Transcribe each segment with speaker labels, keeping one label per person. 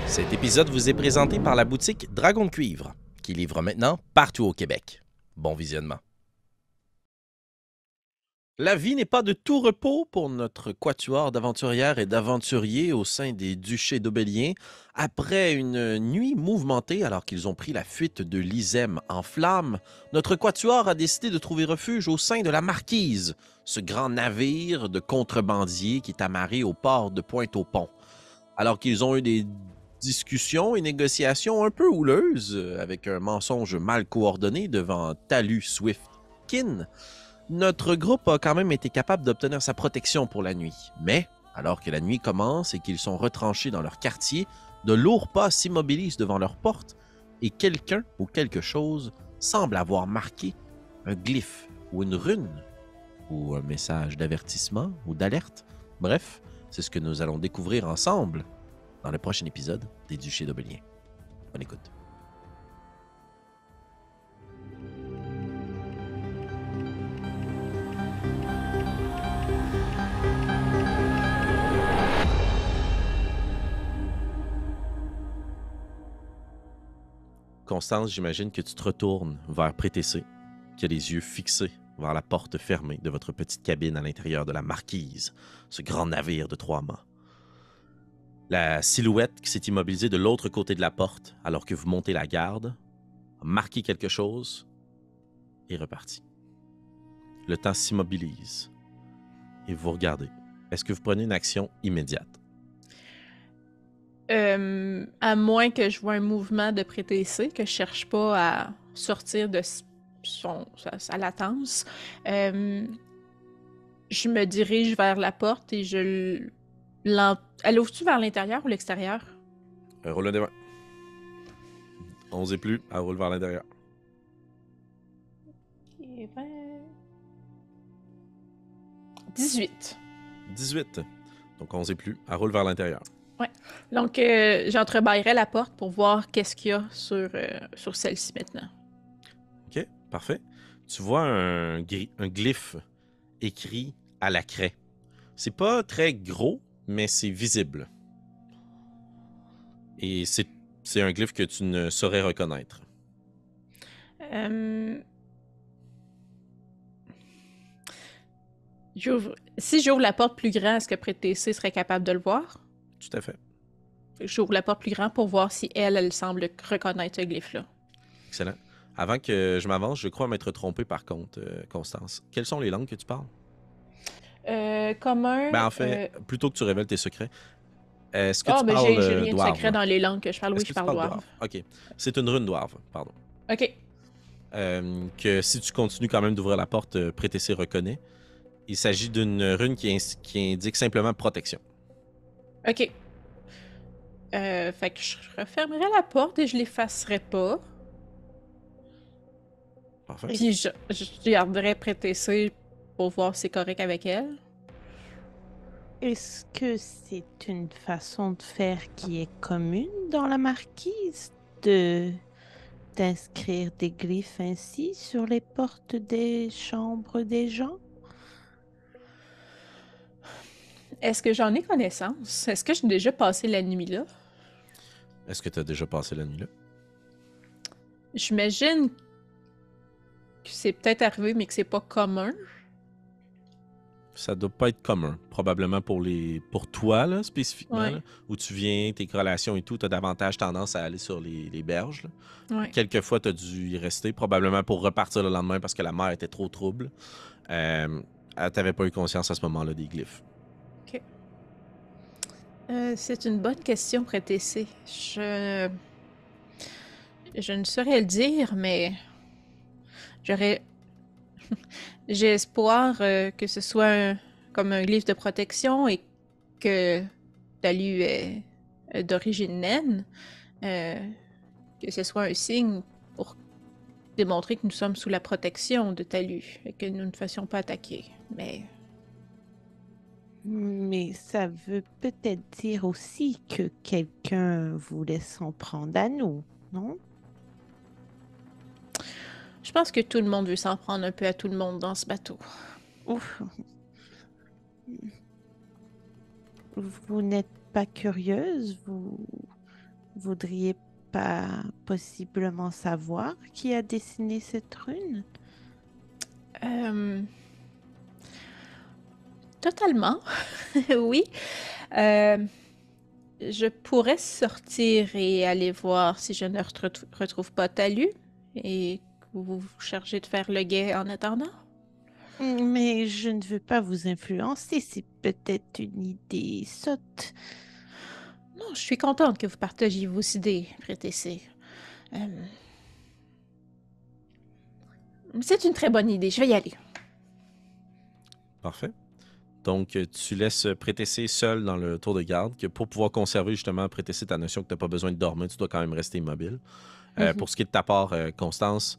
Speaker 1: Cet épisode vous est présenté par la boutique Dragon de Cuivre, qui livre maintenant partout au Québec. Bon visionnement. La vie n'est pas de tout repos pour notre quatuor d'aventurières et d'aventuriers au sein des duchés d'Aubélien. Après une nuit mouvementée, alors qu'ils ont pris la fuite de l'Isème en flammes, notre quatuor a décidé de trouver refuge au sein de la Marquise, ce grand navire de contrebandiers qui est amarré au port de Pointe-au-Pont. Alors qu'ils ont eu des discussions et négociations un peu houleuses, avec un mensonge mal coordonné devant Talus Swift-Kin, notre groupe a quand même été capable d'obtenir sa protection pour la nuit. Mais, alors que la nuit commence et qu'ils sont retranchés dans leur quartier, de lourds pas s'immobilisent devant leur porte et quelqu'un ou quelque chose semble avoir marqué un glyphe ou une rune ou un message d'avertissement ou d'alerte. Bref, c'est ce que nous allons découvrir ensemble dans le prochain épisode des Duchés d'Aubélien. Bonne écoute. Constance, j'imagine que tu te retournes vers Prétessé, qui a les yeux fixés vers la porte fermée de votre petite cabine à l'intérieur de la Marquise, ce grand navire de 3 mâts. La silhouette qui s'est immobilisée de l'autre côté de la porte, alors que vous montez la garde, a marqué quelque chose et est reparti. Le temps s'immobilise et vous regardez. Est-ce que vous prenez une action immédiate?
Speaker 2: À moins que je vois un mouvement de Prétessé, que je cherche pas à sortir de sa latence, je me dirige vers la porte et Elle ouvre-tu vers l'intérieur ou l'extérieur?
Speaker 1: Roule un des 20. 11 et plus, elle roule vers l'intérieur.
Speaker 2: Et 20... 18.
Speaker 1: 18. Donc 11 et plus, elle roule vers l'intérieur.
Speaker 2: Ouais. Donc, j'entrebâillerai la porte pour voir qu'est-ce qu'il y a sur celle-ci maintenant.
Speaker 1: OK, parfait. Tu vois un glyphe écrit à la craie. C'est pas très gros, mais c'est visible. Et c'est un glyphe que tu ne saurais reconnaître.
Speaker 2: Si j'ouvre la porte plus grand, est-ce que Prétessé serait capable de le voir?
Speaker 1: Tout à fait.
Speaker 2: J'ouvre la porte plus grand pour voir si elle semble reconnaître ce glyphe-là.
Speaker 1: Excellent. Avant que je m'avance, je crois m'être trompé par contre, Constance. Quelles sont les langues que tu parles?
Speaker 2: Commun.
Speaker 1: En fait, plutôt que tu révèles tes secrets, est-ce que tu
Speaker 2: mais
Speaker 1: parles
Speaker 2: j'ai rien de
Speaker 1: dwarve?
Speaker 2: secret dans les langues que je parle.
Speaker 1: Est-ce
Speaker 2: Oui,
Speaker 1: que
Speaker 2: je
Speaker 1: tu
Speaker 2: parle
Speaker 1: parles
Speaker 2: dwarve.
Speaker 1: OK. C'est une rune dwarve, pardon.
Speaker 2: OK.
Speaker 1: Que si tu continues quand même d'ouvrir la porte, Prétessé reconnaît. Il s'agit d'une rune qui indique simplement protection.
Speaker 2: OK. Fait que je refermerai la porte et je l'effacerai pas.
Speaker 1: Parfait.
Speaker 2: Puis je garderai Prétessé pour voir si c'est correct avec elle.
Speaker 3: Est-ce que c'est une façon de faire qui est commune dans la marquise d'inscrire des glyphes ainsi sur les portes des chambres des gens?
Speaker 2: Est-ce que j'en ai connaissance? Est-ce que j'ai déjà passé la nuit là?
Speaker 1: Est-ce que tu as déjà passé la nuit là?
Speaker 2: J'imagine que c'est peut-être arrivé, mais que c'est pas commun.
Speaker 1: Ça doit pas être commun. Probablement pour toi, là, spécifiquement,
Speaker 2: Ouais.
Speaker 1: là, où tu viens, tes relations et tout, tu as davantage tendance à aller sur les berges. Là.
Speaker 2: Ouais.
Speaker 1: Quelquefois, tu as dû y rester, probablement pour repartir le lendemain parce que la mer était trop trouble. T'avais pas eu conscience à ce moment-là des glyphes.
Speaker 2: OK. C'est une bonne question, Prétessé. Je ne saurais le dire, mais j'aurais... J'ai espoir que ce soit comme un glyphe de protection et que Talus est d'origine naine. Que ce soit un signe pour démontrer que nous sommes sous la protection de Talus et que nous ne fassions pas attaquer.
Speaker 3: Mais ça veut peut-être dire aussi que quelqu'un voulait s'en prendre à nous, non?
Speaker 2: Je pense que tout le monde veut s'en prendre un peu à tout le monde dans ce bateau.
Speaker 3: Ouf. Vous n'êtes pas curieuse, voudriez pas possiblement savoir qui a dessiné cette rune?
Speaker 2: Euh, Totalement, oui. Euh, je pourrais sortir et aller voir si je ne retrouve pas Talus et que vous vous chargez de faire le guet en attendant.
Speaker 3: Mais je ne veux pas vous influencer, c'est peut-être une idée sotte.
Speaker 2: Non, je suis contente que vous partagiez vos idées, Prétessé. Euh, c'est une très bonne idée, je vais y aller.
Speaker 1: Parfait. Donc, tu laisses Prétessé seul dans le tour de garde, que pour pouvoir conserver justement Prétessé ta notion que tu n'as pas besoin de dormir, tu dois quand même rester immobile.
Speaker 2: Mhm.
Speaker 1: Pour ce qui est de ta part, Constance,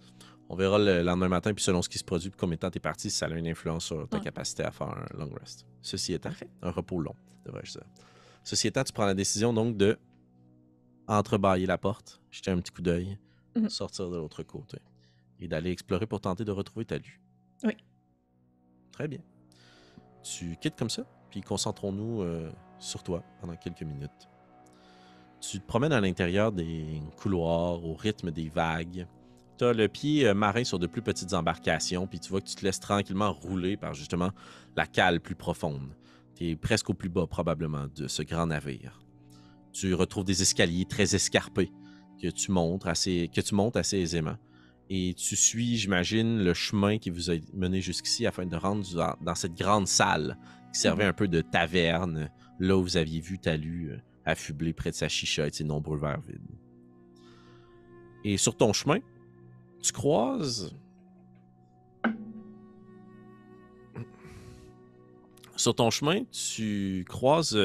Speaker 1: on verra le lendemain matin, puis selon ce qui se produit, puis combien de temps tu es parti, si ça a une influence sur ta
Speaker 2: Ouais.
Speaker 1: capacité à faire un long rest. Ceci étant,
Speaker 2: Parfait.
Speaker 1: un repos long, devrais-je dire. Ceci étant, tu prends la décision donc de entrebâiller la porte, jeter un petit coup d'œil,
Speaker 2: Mhm.
Speaker 1: sortir de l'autre côté et d'aller explorer pour tenter de retrouver Talus.
Speaker 2: Oui.
Speaker 1: Très bien. Tu quittes comme ça, puis concentrons-nous sur toi pendant quelques minutes. Tu te promènes à l'intérieur des couloirs au rythme des vagues. Tu as le pied marin sur de plus petites embarcations, puis tu vois que tu te laisses tranquillement rouler par justement la cale plus profonde. Tu es presque au plus bas probablement de ce grand navire. Tu retrouves des escaliers très escarpés que tu montes assez aisément. Et tu suis, j'imagine, le chemin qui vous a mené jusqu'ici afin de rendre dans cette grande salle qui servait un peu de taverne, là où vous aviez vu Talus affublé près de sa chicha et de ses nombreux verres vides. Et sur ton chemin, tu croises... Sur ton chemin, tu croises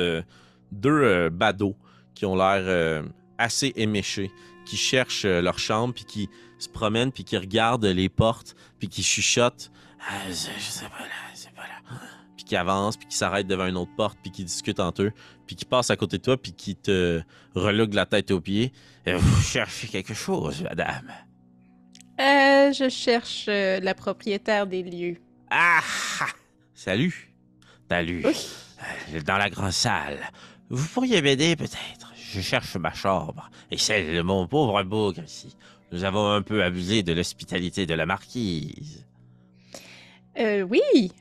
Speaker 1: deux badauds qui ont l'air assez éméchés, qui cherchent leur chambre, puis qui se promènent, puis qui regardent les portes, puis qui chuchotent. Ah, je sais pas là, c'est pas là. Puis qui avancent, puis qui s'arrêtent devant une autre porte, puis qui discutent entre eux, puis qui passent à côté de toi, puis qui te reluguent la tête aux pieds. Vous cherchez quelque chose, madame?
Speaker 2: Je cherche la propriétaire des lieux.
Speaker 1: Ah! Salut! Salut!
Speaker 2: Oui.
Speaker 1: Dans la grande salle. Vous pourriez m'aider, peut-être? Je cherche ma chambre et celle de mon pauvre bougre ici. Nous avons un peu abusé de l'hospitalité de la marquise.
Speaker 2: Oui.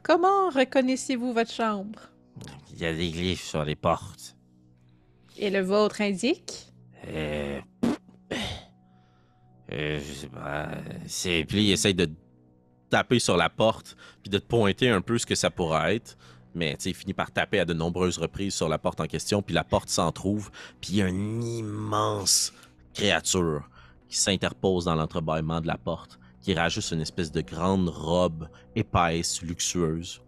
Speaker 2: Comment reconnaissez-vous votre chambre?
Speaker 1: Il y a des glyphes sur les portes.
Speaker 2: Et le vôtre indique?
Speaker 1: Euh, je sais pas. C'est puis il essaye de taper sur la porte puis de te pointer un peu ce que ça pourrait être. Mais il finit par taper à de nombreuses reprises sur la porte en question, puis la porte s'entrouvre, puis il y a une immense créature qui s'interpose dans l'entrebâillement de la porte, qui rajoute une espèce de grande robe épaisse, luxueuse.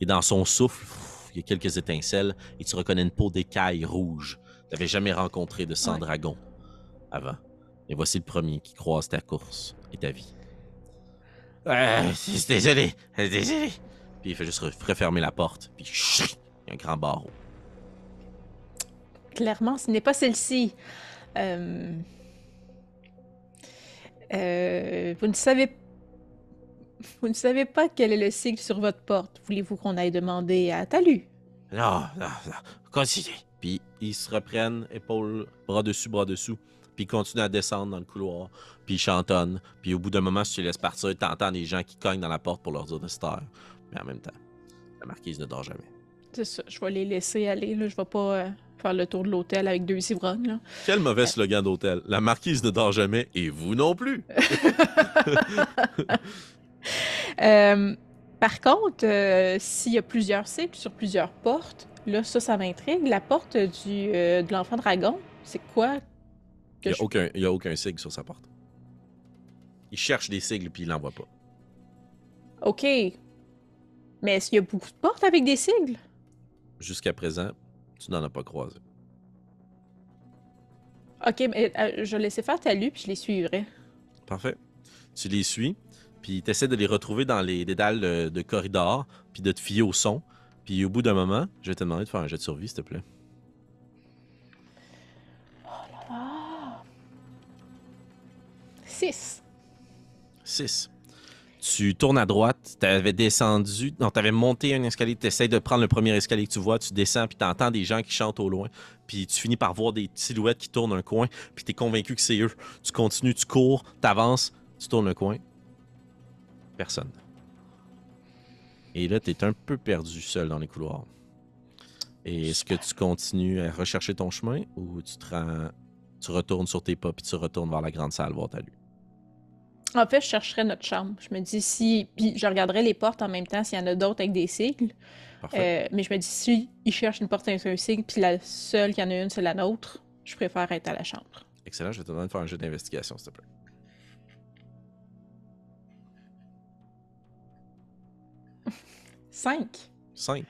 Speaker 1: Et dans son souffle, il y a quelques étincelles, et tu reconnais une peau d'écaille rouge. Tu n'avais jamais rencontré de sang
Speaker 2: Ouais.
Speaker 1: dragon avant. Et voici le premier qui croise ta course et ta vie. Désolé, désolé. Puis il fait juste refermer la porte, puis chut, il y a un grand barreau.
Speaker 2: Clairement, ce n'est pas celle-ci. Euh, vous ne savez... Vous ne savez pas quel est le sigle sur votre porte. Voulez-vous qu'on aille demander à Talus?
Speaker 1: Non, non, non, continuez. Puis ils se reprennent, épaules, bras dessous, puis ils continuent à descendre dans le couloir, puis ils chantonnent, puis au bout d'un moment, si tu les laisses partir, t'entends des gens qui cognent dans la porte pour leur dire de se taire. Mais en même temps, la marquise ne dort jamais.
Speaker 2: C'est ça, je vais les laisser aller. Là. Je vais pas faire le tour de l'hôtel avec deux ivrognes. Là.
Speaker 1: Quel mauvais slogan d'hôtel. La marquise ne dort jamais, et vous non plus.
Speaker 2: Par contre, s'il y a plusieurs cycles sur plusieurs portes, là, ça m'intrigue. La porte de l'enfant dragon, c'est quoi
Speaker 1: Il
Speaker 2: que je...
Speaker 1: n'y a aucun sigle sur sa porte. Il cherche des sigles, puis il l'en voit pas.
Speaker 2: OK. Mais est-ce qu'il y a beaucoup de portes avec des sigles?
Speaker 1: Jusqu'à présent, tu n'en as pas croisé.
Speaker 2: OK, mais je laissais faire Talus, puis je les suivrai.
Speaker 1: Parfait. Tu les suis, puis tu essaies de les retrouver dans les dédales de corridor, puis de te fier au son. Puis au bout d'un moment, je vais te demander de faire un jet de survie, s'il te plaît.
Speaker 2: Ah! 6.
Speaker 1: 6. Tu tournes à droite, tu avais descendu, non, tu avais monté un escalier, tu essaies de prendre le premier escalier que tu vois, tu descends, puis tu entends des gens qui chantent au loin, puis tu finis par voir des silhouettes qui tournent un coin, puis tu es convaincu que c'est eux. Tu continues, tu cours, tu avances, tu tournes un coin. Personne. Et là, tu es un peu perdu seul dans les couloirs. Et est-ce que tu continues à rechercher ton chemin ou tu retournes sur tes pas puis tu retournes vers la grande salle voir ta lue?
Speaker 2: En fait, je chercherais notre chambre. Je me dis si. Puis je regarderais les portes en même temps s'il y en a d'autres avec des sigles.
Speaker 1: Parfait.
Speaker 2: Mais je me dis si ils cherchent une porte avec un sigle, puis la seule qu'il y en a une, c'est la nôtre, je préfère être à la chambre.
Speaker 1: Excellent, je vais te demander de faire un jeu d'investigation, s'il te plaît.
Speaker 2: 5.
Speaker 1: 5.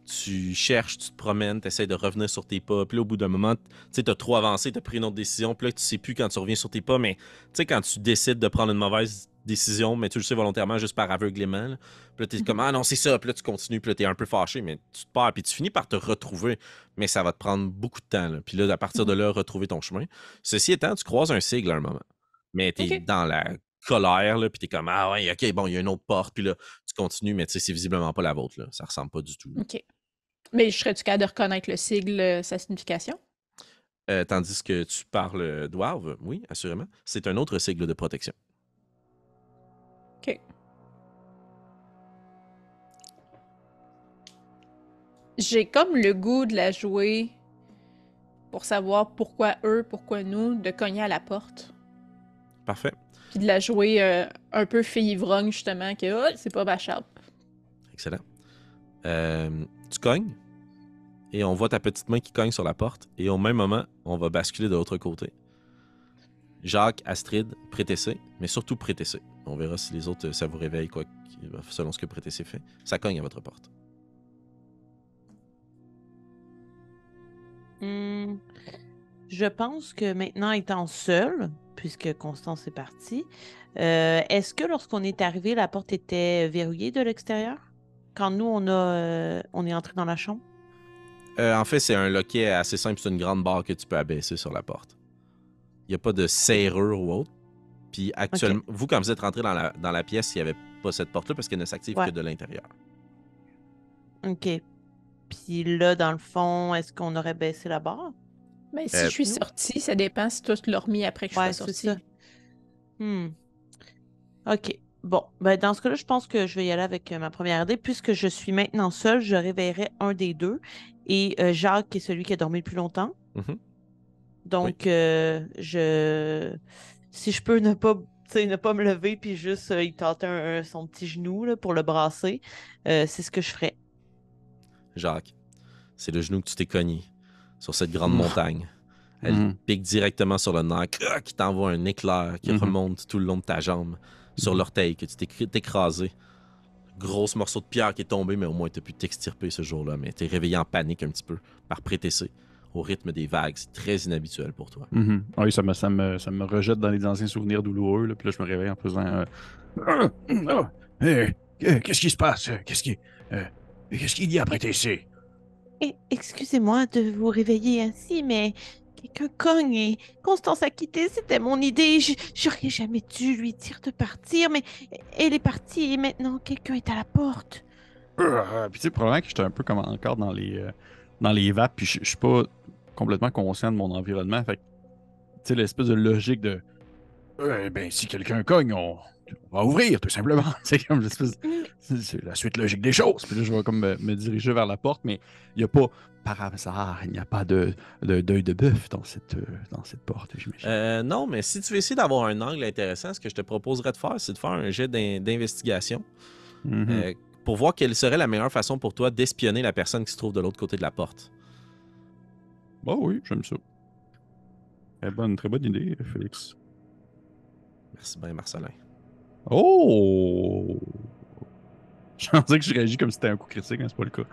Speaker 1: Tu cherches, tu te promènes, tu essaies de revenir sur tes pas. Puis là, au bout d'un moment, tu sais, tu as trop avancé, tu as pris une autre décision. Puis là, tu sais plus quand tu reviens sur tes pas. Mais tu sais, quand tu décides de prendre une mauvaise décision, mais tu le sais volontairement juste par aveuglément. Là. Puis là, tu es comme, ah non, c'est ça. Puis là, tu continues. Puis là, tu es un peu fâché, mais tu te perds. Puis tu finis par te retrouver. Mais ça va te prendre beaucoup de temps. Là. Puis là, à partir de là, retrouver ton chemin. Ceci étant, tu croises un sigle à un moment. Mais tu es dans la colère, là, puis t'es comme, ah ouais, ok, bon, il y a une autre porte, puis là, tu continues, mais tu sais, c'est visiblement pas la vôtre, là. Ça ressemble pas du tout.
Speaker 2: OK. Mais serais-tu capable de reconnaître le sigle, sa signification?
Speaker 1: Tandis que tu parles d'Ouarve, oui, assurément. C'est un autre sigle de protection.
Speaker 2: OK. J'ai comme le goût de la jouer pour savoir pourquoi eux, pourquoi nous, de cogner à la porte.
Speaker 1: Parfait.
Speaker 2: Puis de la jouer un peu fille ivrogne, justement, que oh, c'est pas Bachab.
Speaker 1: Excellent. Tu cognes et on voit ta petite main qui cogne sur la porte et au même moment, on va basculer de l'autre côté. Jacques, Astrid, Prétessé, mais surtout Prétessé. On verra si les autres, ça vous réveille, quoi, selon ce que Prétessé fait. Ça cogne à votre porte.
Speaker 3: Je pense que maintenant, étant seul, puisque Constance est partie, est-ce que lorsqu'on est arrivé, la porte était verrouillée de l'extérieur? Quand nous, on est entré dans la chambre?
Speaker 1: En fait, c'est un loquet assez simple. C'est une grande barre que tu peux abaisser sur la porte. Il n'y a pas de serrure ou autre. Puis actuellement, vous, quand vous êtes rentré dans la pièce, il n'y avait pas cette porte-là parce qu'elle ne s'active que de l'intérieur.
Speaker 3: OK. Puis là, dans le fond, est-ce qu'on aurait baissé la barre?
Speaker 2: Mais si je suis sortie, ça dépend si toi tu l'as remis après que je sois sortie.
Speaker 3: OK. Bon, ben dans ce cas-là, je pense que je vais y aller avec ma première idée. Puisque je suis maintenant seule, je réveillerai un des deux. Et Jacques est celui qui a dormi le plus longtemps. Donc, si je peux ne pas me lever puis juste il tâter son petit genou là, pour le brasser, c'est ce que je ferais.
Speaker 1: Jacques, c'est le genou que tu t'es cogné sur cette grande montagne. Elle pique directement sur le nerf qui t'envoie un éclair qui remonte tout le long de ta jambe sur l'orteil que tu t'es écrasé. Grosse morceau de pierre qui est tombé, mais au moins tu as pu t'extirper ce jour-là. Mais tu es réveillé en panique un petit peu par Prétessé au rythme des vagues. C'est très inhabituel pour toi.
Speaker 4: Oui, ça me rejette dans les anciens souvenirs douloureux. Là, puis là, je me réveille en faisant qu'est-ce qui se passe? Qu'est-ce qu'il y a, Prétessé?
Speaker 3: Excusez-moi de vous réveiller ainsi, mais quelqu'un cogne et Constance a quitté. C'était mon idée. J'aurais jamais dû lui dire de partir, mais elle est partie et maintenant quelqu'un est à la porte.
Speaker 4: Puis tu sais, probablement que j'étais un peu comme encore dans les vapes, puis je suis pas complètement conscient de mon environnement. Fait que, tu sais, l'espèce de logique de ben, si quelqu'un cogne, on va ouvrir, tout simplement. C'est comme l'espèce. C'est la suite logique des choses. Puis là, je vais comme me diriger vers la porte, mais il n'y a pas, par hasard, il n'y a pas d'œil de bœuf dans cette porte, j'imagine.
Speaker 1: Non, mais si tu veux essayer d'avoir un angle intéressant, ce que je te proposerais de faire, c'est de faire un jet d'investigation pour voir quelle serait la meilleure façon pour toi d'espionner la personne qui se trouve de l'autre côté de la porte.
Speaker 4: Bah oui, j'aime ça. Très bonne idée, Félix.
Speaker 1: Merci bien, Marcelin.
Speaker 4: Oh! Je pensais que je réagis comme si c'était un coup critique, mais c'est pas le cas.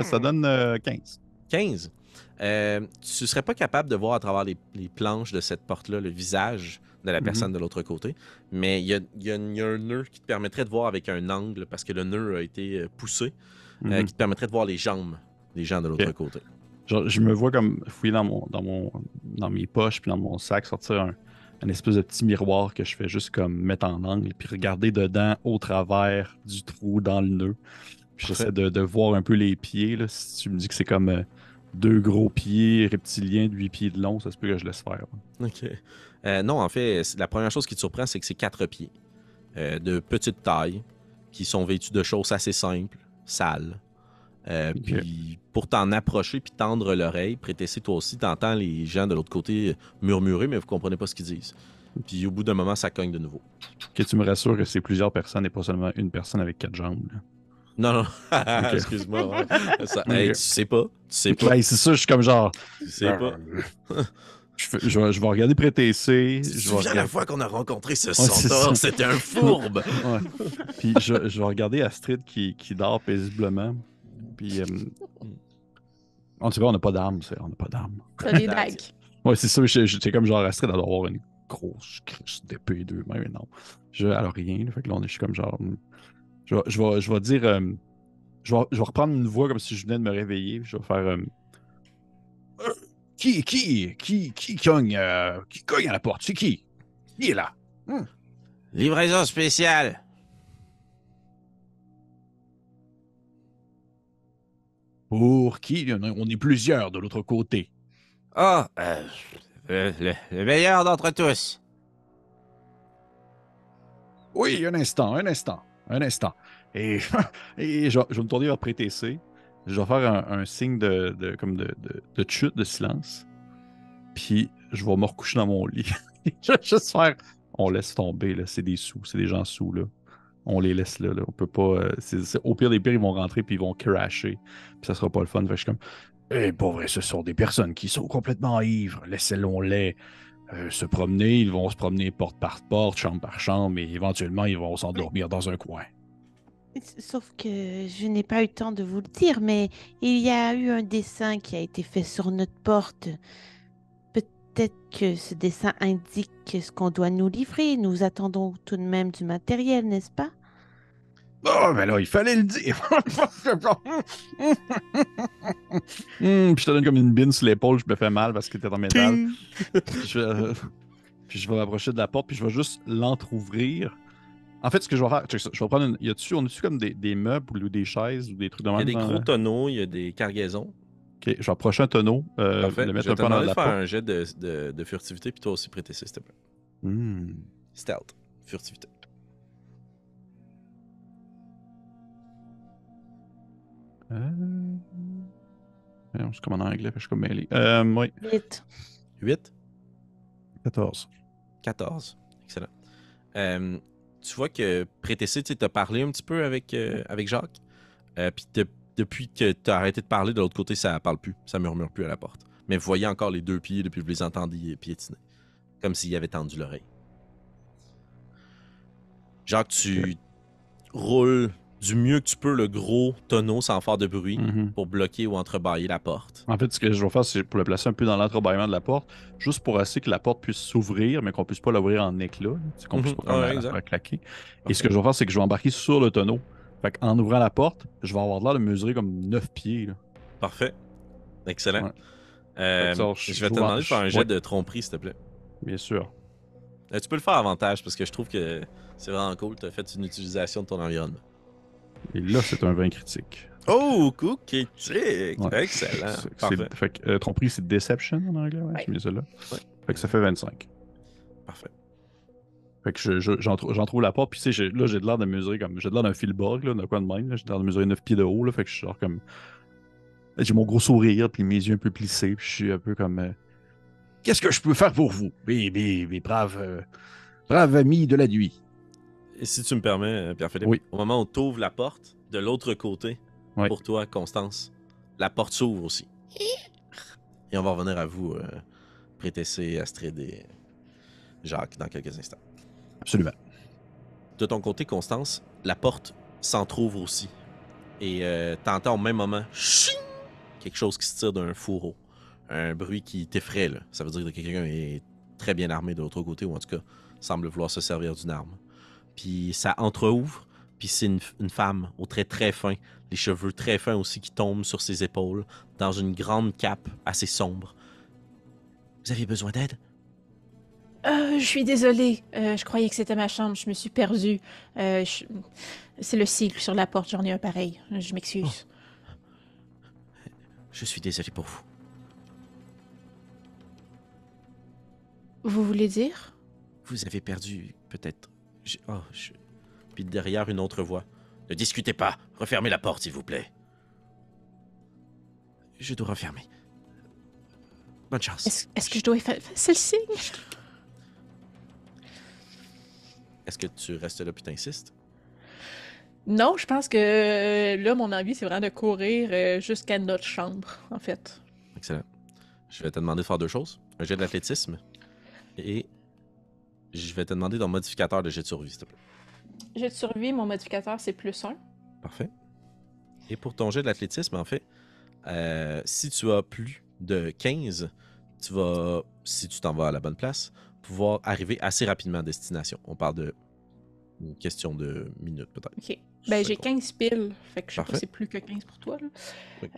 Speaker 4: Ça donne 15.
Speaker 1: 15? Tu serais pas capable de voir à travers les planches de cette porte-là le visage de la personne de l'autre côté, mais il y a un nœud qui te permettrait de voir avec un angle, parce que le nœud a été poussé, qui te permettrait de voir les jambes des gens de l'autre côté.
Speaker 4: Genre, je me vois comme fouiller dans mes poches puis dans mon sac, sortir un espèce de petit miroir que je fais juste comme mettre en angle, puis regarder dedans au travers du trou dans le nœud. Puis
Speaker 1: Parfait.
Speaker 4: j'essaie de voir un peu les pieds. Là. Si tu me dis que c'est comme 2 gros pieds reptiliens de 8 pieds de long, ça se peut que je laisse faire.
Speaker 1: OK. Non, en fait, la première chose qui te surprend, c'est que c'est 4 pieds de petite taille qui sont vêtus de choses assez simples, sales.
Speaker 4: Ok.
Speaker 1: Puis pour t'en approcher puis tendre l'oreille, Prétessé, toi aussi, t'entends les gens de l'autre côté murmurer, mais vous comprenez pas ce qu'ils disent. Puis au bout d'un moment, ça cogne de nouveau.
Speaker 4: Que tu me rassures que c'est plusieurs personnes et pas seulement une personne avec 4 jambes. Là.
Speaker 1: Non, non,
Speaker 4: Ok.
Speaker 1: excuse-moi. Ouais.
Speaker 4: Ok.
Speaker 1: Hey, tu sais pas. Tu sais pas.
Speaker 4: Ben, c'est ça, je suis comme genre.
Speaker 1: Tu sais pas.
Speaker 4: Je vais regarder Prétessé.
Speaker 1: Tu te
Speaker 4: Je vais
Speaker 1: souviens la
Speaker 4: regarder.
Speaker 1: fois qu'on a rencontré ce
Speaker 4: c'est
Speaker 1: centaure?
Speaker 4: ça.
Speaker 1: C'était un fourbe!
Speaker 4: Ouais. Puis je vais regarder Astrid qui dort paisiblement. Puis. En tout cas, on n'a pas d'armes, on n'a pas d'armes.
Speaker 2: T'as des dagues.
Speaker 4: Ouais, c'est ça, j'étais comme genre Astrid, elle doit avoir une grosse crise d'épée d'eux, mais non. Elle a rien, là, fait que là, je suis comme genre. Je vais dire. Je vais reprendre une voix comme si je venais de me réveiller, puis je vais faire. Qui cogne à la porte? C'est qui? Qui est là?
Speaker 1: Livraison spéciale!
Speaker 4: Pour qui? On est plusieurs de l'autre côté.
Speaker 1: Ah, le meilleur d'entre tous.
Speaker 4: Oui, un instant. Et, et je vais me tourner vers Prétessé. Je vais faire un signe de chute, de silence. Puis je vais me recoucher dans mon lit. Je vais juste faire. On laisse tomber, là. C'est des sous, c'est des gens sous, là. On les laisse là. On peut pas. Au pire des pires, ils vont rentrer puis ils vont crasher. Puis ça sera pas le fun. Fait que je suis comme. Eh, pas vrai, ce sont des personnes qui sont complètement ivres. Laissez-les se promener. Ils vont se promener porte par porte, chambre par chambre, et éventuellement, ils vont s'endormir dans un coin.
Speaker 3: Sauf que je n'ai pas eu le temps de vous le dire, mais il y a eu un dessin qui a été fait sur notre porte. Peut-être que ce dessin indique ce qu'on doit nous livrer. Nous attendons tout de même du matériel, n'est-ce pas?
Speaker 4: Oh, mais là, il fallait le dire. Puis je te donne comme une bine sur l'épaule, je me fais mal parce que t'es en métal. Puis je vais m'approcher de la porte, puis je vais juste l'entrouvrir. En fait, ce que je vais faire, check ça, je vais prendre une. On a-tu comme des meubles ou des chaises ou des trucs de
Speaker 1: Il y a
Speaker 4: même
Speaker 1: des
Speaker 4: dans
Speaker 1: gros tonneaux, il y a des cargaisons.
Speaker 4: Ok, je vais approcher un tonneau,
Speaker 1: Parfait.
Speaker 4: le
Speaker 1: Je
Speaker 4: mettre
Speaker 1: vais
Speaker 4: un
Speaker 1: te
Speaker 4: peu dans
Speaker 1: demander de
Speaker 4: la
Speaker 1: faire
Speaker 4: porte.
Speaker 1: un jet de furtivité, puis toi aussi, Prétessé, s'il te plaît. Stealth, furtivité.
Speaker 4: C'est comme en anglais, je suis comme mêlé. Oui,
Speaker 3: Vite.
Speaker 1: 8,
Speaker 4: 14.
Speaker 1: 14. Excellent. Tu vois que Prétessé, tu as parlé un petit peu avec Jacques. Puis depuis que tu as arrêté de parler, de l'autre côté, ça parle plus. Ça murmure plus à la porte. Mais vous voyez encore les 2 pieds depuis que vous les entendiez piétiner. Comme s'il avait tendu l'oreille. Jacques, tu roules du mieux que tu peux le gros tonneau sans faire de bruit pour bloquer ou entrebâiller la porte.
Speaker 4: En fait, ce que je vais faire, c'est pour le placer un peu dans l'entrebâillement de la porte, juste pour assez que la porte puisse s'ouvrir, mais qu'on puisse pas l'ouvrir en éclats. C'est qu'on puisse pas la faire claquer. Et ce que je vais faire, c'est que je vais embarquer sur le tonneau. Fait qu'en ouvrant la porte, je vais avoir l'air de mesurer comme 9 pieds. Là.
Speaker 1: Parfait. Excellent.
Speaker 4: Ouais.
Speaker 1: Je vais te demander de faire un jet de tromperie, s'il te plaît.
Speaker 4: Bien sûr.
Speaker 1: Tu peux le faire avantage parce que je trouve que c'est vraiment cool. Tu as fait une utilisation de ton environnement.
Speaker 4: Et là, c'est un 20 critique.
Speaker 1: Oh, coup critique!
Speaker 4: Ouais.
Speaker 1: Excellent. Parfait.
Speaker 4: Fait que tromperie, c'est deception en anglais, ouais, j'ai mis ça là.
Speaker 1: Ouais.
Speaker 4: Fait que ça fait 25.
Speaker 1: Parfait.
Speaker 4: Fait que j'en trouve la porte, puis tu sais, là, j'ai de l'air de mesurer comme. J'ai de l'air d'un Filborg, là, d'un quoi de même. J'ai de l'air de mesurer 9 pieds de haut, là. Fait que je suis genre comme. J'ai mon gros sourire, puis mes yeux un peu plissés, puis je suis un peu comme. Qu'est-ce que je peux faire pour vous, mes braves amis de la nuit?
Speaker 1: Et si tu me permets, Pierre-Philippe,
Speaker 4: Oui.
Speaker 1: au moment où tu ouvres la porte, de l'autre côté,
Speaker 4: Oui.
Speaker 1: pour toi, Constance, la porte s'ouvre aussi. Et on va revenir à vous, Prétessé, Astrid et Jacques, dans quelques instants.
Speaker 4: Absolument.
Speaker 1: De ton côté, Constance, la porte s'entrouvre aussi. Et t'entends au même moment ching, quelque chose qui se tire d'un fourreau. Un bruit qui t'effraie, là. Ça veut dire que quelqu'un est très bien armé de l'autre côté, ou en tout cas, semble vouloir se servir d'une arme. Puis ça entreouvre, puis c'est une femme aux traits très fins, les cheveux très fins aussi qui tombent sur ses épaules, dans une grande cape assez sombre. Vous aviez besoin d'aide?
Speaker 2: Je suis désolée. Je croyais que c'était ma chambre. Je me suis perdue. C'est le sigle sur la porte. J'en ai un pareil. Je m'excuse.
Speaker 1: Je suis désolé pour vous.
Speaker 2: Vous voulez dire?
Speaker 1: Vous avez perdu, peut-être. Puis derrière, une autre voix. Ne discutez pas. Refermez la porte, s'il vous plaît. Je dois refermer. Bonne chance.
Speaker 2: Est-ce que je dois faire... C'est le signe?
Speaker 1: Est-ce que tu restes là puis t'insistes?
Speaker 2: Non, je pense que là, mon envie, c'est vraiment de courir jusqu'à notre chambre, en fait.
Speaker 1: Excellent. Je vais te demander de faire deux choses. Un jet d'athlétisme et je vais te demander ton modificateur de jet de survie, s'il te plaît.
Speaker 2: Jet de survie, mon modificateur, c'est +1.
Speaker 1: Parfait. Et pour ton jet d'athlétisme, en fait, si tu as plus de 15, tu vas, si tu t'en vas à la bonne place, pouvoir arriver assez rapidement à destination. On parle de une question de minutes, peut-être.
Speaker 2: OK. Ben, j'ai
Speaker 1: Secondes.
Speaker 2: 15 piles. Fait que je sais
Speaker 1: Parfait.
Speaker 2: pas si c'est plus que 15 pour toi, là.
Speaker 1: Oui.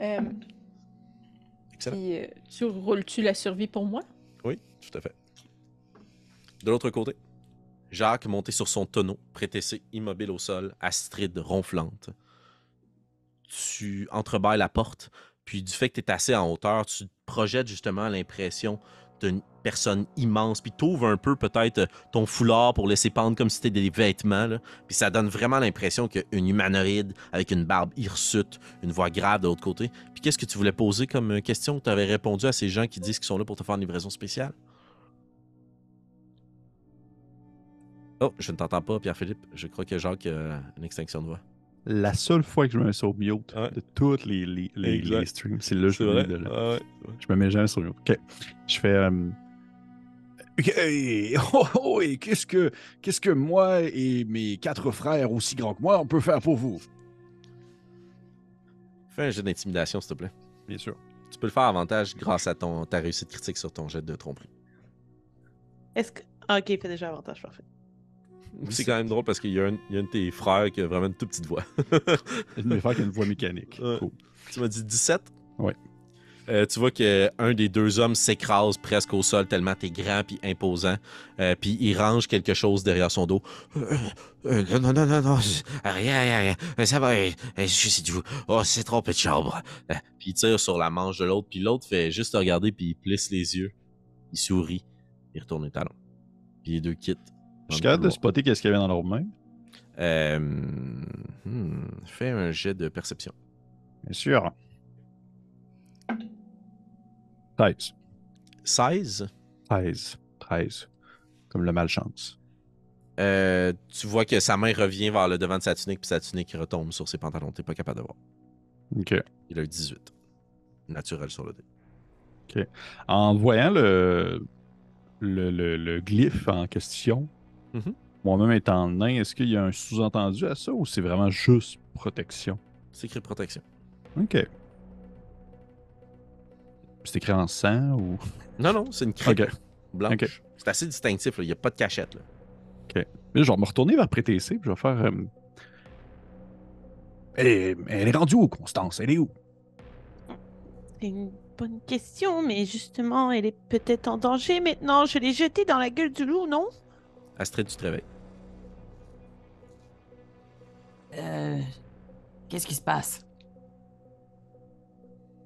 Speaker 1: Excellent.
Speaker 2: Puis, tu roules-tu la survie pour moi?
Speaker 1: Oui, tout à fait. De l'autre côté, Jacques, monté sur son tonneau, prétessé, immobile au sol, Astrid ronflante. Tu entrebâilles la porte, puis du fait que tu es assez en hauteur, tu te projettes justement l'impression d'une personne immense, puis t'ouvres un peu peut-être ton foulard pour laisser pendre comme si c'était des vêtements, là. Puis ça donne vraiment l'impression qu'une humanoïde avec une barbe hirsute, une voix grave de l'autre côté. Puis qu'est-ce que tu voulais poser comme question? Tu avais répondu à ces gens qui disent qu'ils sont là pour te faire une livraison spéciale? Oh, je ne t'entends pas, Pierre-Philippe. Je crois que Jacques a une extinction de voix.
Speaker 4: La seule fois que je me mets sur mute
Speaker 1: Ouais.
Speaker 4: de toutes les
Speaker 1: Exact.
Speaker 4: streams, c'est là que je me mets de là.
Speaker 1: Ah ouais.
Speaker 4: Je me mets jamais sur mute. OK. Je fais... OK. Et qu'est-ce que moi et mes 4 frères aussi grands que moi, on peut faire pour vous?
Speaker 1: Fais un jet d'intimidation, s'il te plaît.
Speaker 4: Bien sûr.
Speaker 1: Tu peux le faire à avantage grâce à ta réussite critique sur ton jet de tromperie.
Speaker 3: Est-ce que. Ah, ok, il fait déjà avantage, parfait.
Speaker 1: C'est quand même drôle parce qu'il y a un de tes frères qui a vraiment une toute petite voix.
Speaker 4: Je vais faire qu'il y a une voix mécanique.
Speaker 1: Ouais.
Speaker 4: Cool.
Speaker 1: Tu m'as dit 17?
Speaker 4: Ouais.
Speaker 1: Tu vois qu'un des deux hommes s'écrase presque au sol tellement t'es grand puis imposant. Puis il range quelque chose derrière son dos. Non, rien. Ça va, je suis vous. Oh, c'est trompé de chambre. Puis il tire sur la manche de l'autre. Puis l'autre fait juste te regarder puis il plisse les yeux. Il sourit. Il retourne les talons. Puis les deux quittent.
Speaker 4: Je suis capable de spotter qu'est-ce qu'il y avait dans leurs mains.
Speaker 1: Fais un jet de perception.
Speaker 4: Bien sûr. 13.
Speaker 1: 16.
Speaker 4: 13. Comme le malchance.
Speaker 1: Tu vois que sa main revient vers le devant de sa tunique, puis sa tunique retombe sur ses pantalons. T'es pas capable de voir.
Speaker 4: OK.
Speaker 1: Il a eu 18. Naturel sur le dé.
Speaker 4: OK. En voyant le glyphe en question,
Speaker 1: Mhm.
Speaker 4: moi-même étant nain, est-ce qu'il y a un sous-entendu à ça ou c'est vraiment juste protection?
Speaker 1: C'est écrit protection.
Speaker 4: OK. C'est écrit en sang ou.
Speaker 1: Non, c'est une crêpe
Speaker 4: OK.
Speaker 1: blanche.
Speaker 4: Ok.
Speaker 1: C'est assez distinctif, là. Il n'y a pas de cachette. Là.
Speaker 4: Mais je vais me retourner vers PTC puis je vais faire. Elle est rendue où, Constance? Elle est où?
Speaker 3: C'est une bonne question, mais justement, elle est peut-être en danger maintenant. Je l'ai jetée dans la gueule du loup, non?
Speaker 1: Astrid, tu te réveilles.
Speaker 5: Qu'est-ce qui se passe?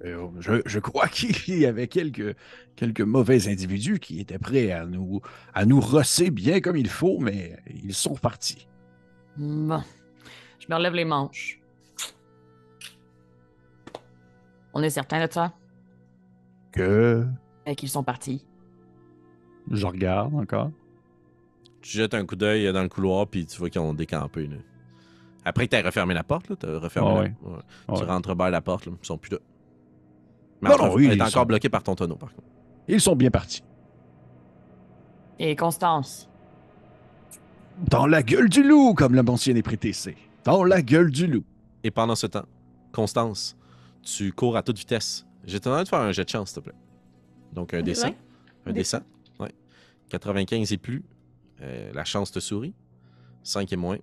Speaker 4: Je crois qu'il y avait quelques mauvais individus qui étaient prêts à nous rosser bien comme il faut, mais ils sont partis.
Speaker 5: Bon, je me relève les manches. On est certain de ça?
Speaker 4: Que
Speaker 5: Qu'ils sont partis.
Speaker 4: je regarde encore.
Speaker 1: Tu jettes un coup d'œil dans le couloir, puis tu vois qu'ils ont décampé. Là. Après que tu as refermé la porte, tu as refermé Tu
Speaker 4: Ouais.
Speaker 1: rentres la porte, là. Ils sont plus là. Mais
Speaker 4: Non, non, oui,
Speaker 1: elle est
Speaker 4: ils
Speaker 1: encore
Speaker 4: sont-
Speaker 1: bloquée par ton tonneau, par contre.
Speaker 4: Ils sont bien partis.
Speaker 5: Et Constance?
Speaker 4: Dans la gueule du loup, comme l'a mentionné PTC. Dans la gueule du loup.
Speaker 1: Et pendant ce temps, Constance, tu cours à toute vitesse. J'ai tendance de faire un jet de chance, s'il te plaît. Donc un dessin.
Speaker 2: Ouais.
Speaker 1: Un dessin. Ouais. 95 et plus, la chance te sourit. 5 et moins,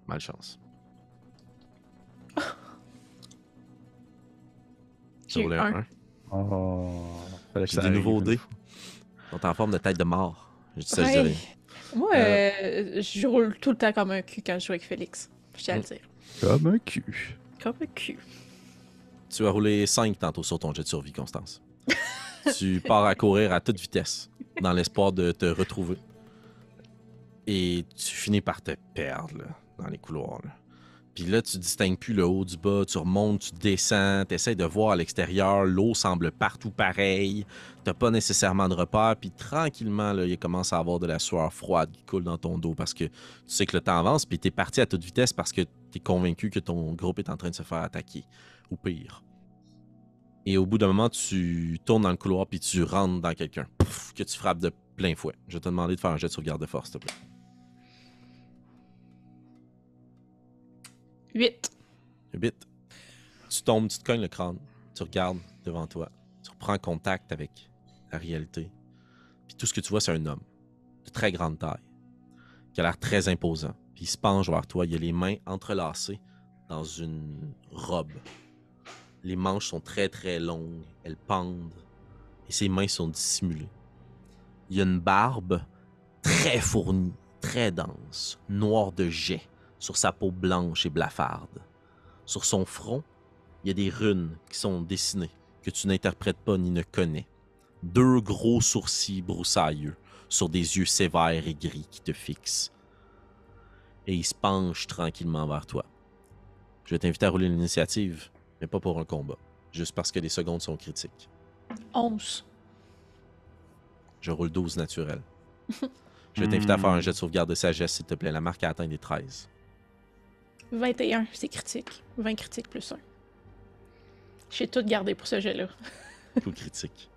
Speaker 1: malchance.
Speaker 2: J'ai eu
Speaker 1: roulé un
Speaker 2: un.
Speaker 1: 1.
Speaker 4: Oh. Fallait que
Speaker 1: J'ai
Speaker 4: ça
Speaker 1: des
Speaker 4: arrive.
Speaker 1: nouveaux dés. Ils sont en forme de tête de mort. Ça, je dirais.
Speaker 2: Moi, je roule tout le temps comme un cul quand je joue avec Félix. Je tiens à le dire.
Speaker 4: Comme un cul.
Speaker 2: Comme un cul.
Speaker 1: Tu as roulé 5 tantôt sur ton jet de survie, Constance. Tu pars à courir à toute vitesse, dans l'espoir de te retrouver. Et tu finis par te perdre là, dans les couloirs. Là. Puis là, tu distingues plus le haut du bas, tu remontes, tu descends, tu essaies de voir à l'extérieur, l'eau semble partout pareil, t'as pas nécessairement de repère, puis tranquillement, là, il commence à avoir de la sueur froide qui coule dans ton dos parce que tu sais que le temps avance, puis t'es parti à toute vitesse parce que t'es convaincu que ton groupe est en train de se faire attaquer, ou pire. Et au bout d'un moment, tu tournes dans le couloir puis tu rentres dans quelqu'un, pouf, que tu frappes de plein fouet. Je vais te demander de faire un jet de sauvegarde de force, s'il te plaît.
Speaker 2: 8.
Speaker 1: 8. Tu tombes, tu te cognes le crâne, tu regardes devant toi, tu reprends contact avec la réalité. Puis tout ce que tu vois, c'est un homme de très grande taille, qui a l'air très imposant. Puis il se penche vers toi, il a les mains entrelacées dans une robe. Les manches sont très très longues, elles pendent, et ses mains sont dissimulées. Il y a une barbe très fournie, très dense, noire de jais, sur sa peau blanche et blafarde. Sur son front, il y a des runes qui sont dessinées, que tu n'interprètes pas ni ne connais. 2 gros sourcils broussailleux, sur des yeux sévères et gris qui te fixent. Et il se penche tranquillement vers toi. Je vais t'inviter à rouler l'initiative, mais pas pour un combat, juste parce que les secondes sont critiques.
Speaker 2: 11.
Speaker 1: Je roule 12 naturel. Je vais t'inviter à faire un jet de sauvegarde de sagesse, s'il te plaît. La marque a atteint des 13.
Speaker 2: 21, c'est critique. 20 critiques plus 1. J'ai tout gardé pour ce jet-là.
Speaker 1: Tout critique.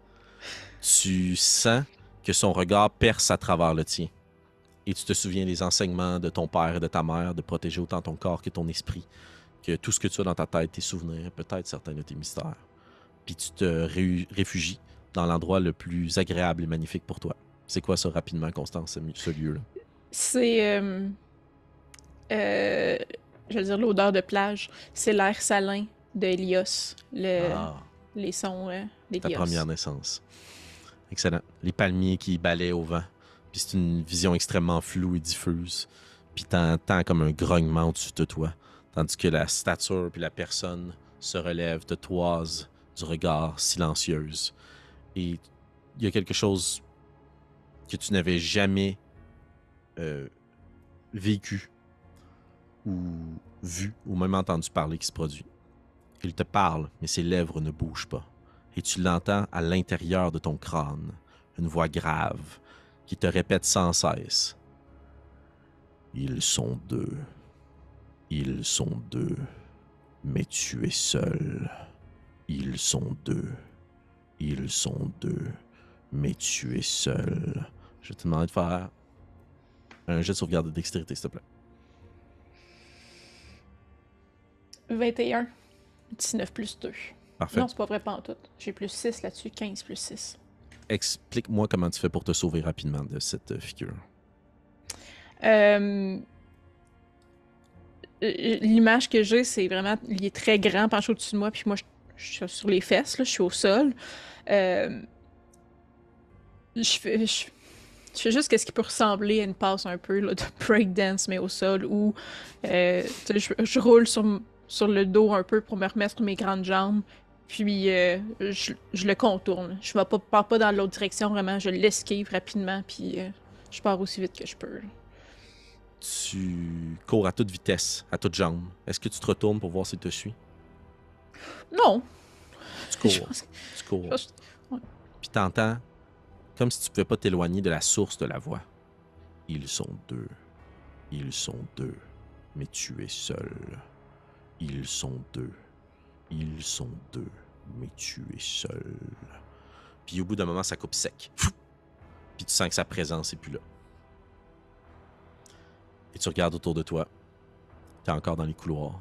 Speaker 1: Tu sens que son regard perce à travers le tien. Et tu te souviens des enseignements de ton père et de ta mère de protéger autant ton corps que ton esprit, que tout ce que tu as dans ta tête, tes souvenirs, peut-être certains de tes mystères. Puis tu te réfugies dans l'endroit le plus agréable et magnifique pour toi. C'est quoi ça, rapidement, Constance, ce lieu-là?
Speaker 2: C'est... je veux dire l'odeur de plage. C'est l'air salin de Helios. Les sons
Speaker 1: Ta
Speaker 2: d'Helios.
Speaker 1: première naissance. Excellent. Les palmiers qui balaient au vent. Puis c'est une vision extrêmement floue et diffuse. Puis t'entends comme un grognement au-dessus de toi. Tandis que la stature puis la personne se relève, te toise du regard silencieuse. Et il y a quelque chose que tu n'avais jamais vécu ou vu ou même entendu parler qui se produit. Il te parle, mais ses lèvres ne bougent pas. Et tu l'entends à l'intérieur de ton crâne, une voix grave qui te répète sans cesse. Ils sont 2. Ils sont 2. Mais tu es seul. Ils sont 2. Ils sont 2. Mais tu es seul. Je vais te demander de faire un jet de sauvegarde de dextérité, s'il te plaît.
Speaker 2: 21. 19 plus 2.
Speaker 1: Parfait.
Speaker 2: Non, c'est pas vrai pantoute. J'ai plus 6 là-dessus. 15 plus 6.
Speaker 1: Explique-moi comment tu fais pour te sauver rapidement de cette figure.
Speaker 2: L'image que j'ai, c'est vraiment... Il est très grand, penché au-dessus de moi, puis moi, je suis sur les fesses, là, je suis au sol. Je fais juste ce qui peut ressembler à une passe un peu là, de breakdance, mais au sol, où je roule sur le dos un peu pour me remettre sur mes grandes jambes, puis je le contourne. Je ne pars pas dans l'autre direction, vraiment, je l'esquive rapidement, puis je pars aussi vite que je peux. Là.
Speaker 1: Tu cours à toute vitesse, à toute jambe. Est-ce que tu te retournes pour voir s'il te suit?
Speaker 2: Non!
Speaker 1: Tu cours,
Speaker 2: Je pense-
Speaker 1: tu cours.
Speaker 2: je pense- ouais.
Speaker 1: Puis t'entends, comme si tu pouvais pas t'éloigner de la source de la voix. Ils sont 2. Ils sont 2. Mais tu es seul. Ils sont 2. Ils sont 2. Mais tu es seul. Puis au bout d'un moment, ça coupe sec. Puis tu sens que sa présence est plus là. Et tu regardes autour de toi. Tu es encore dans les couloirs.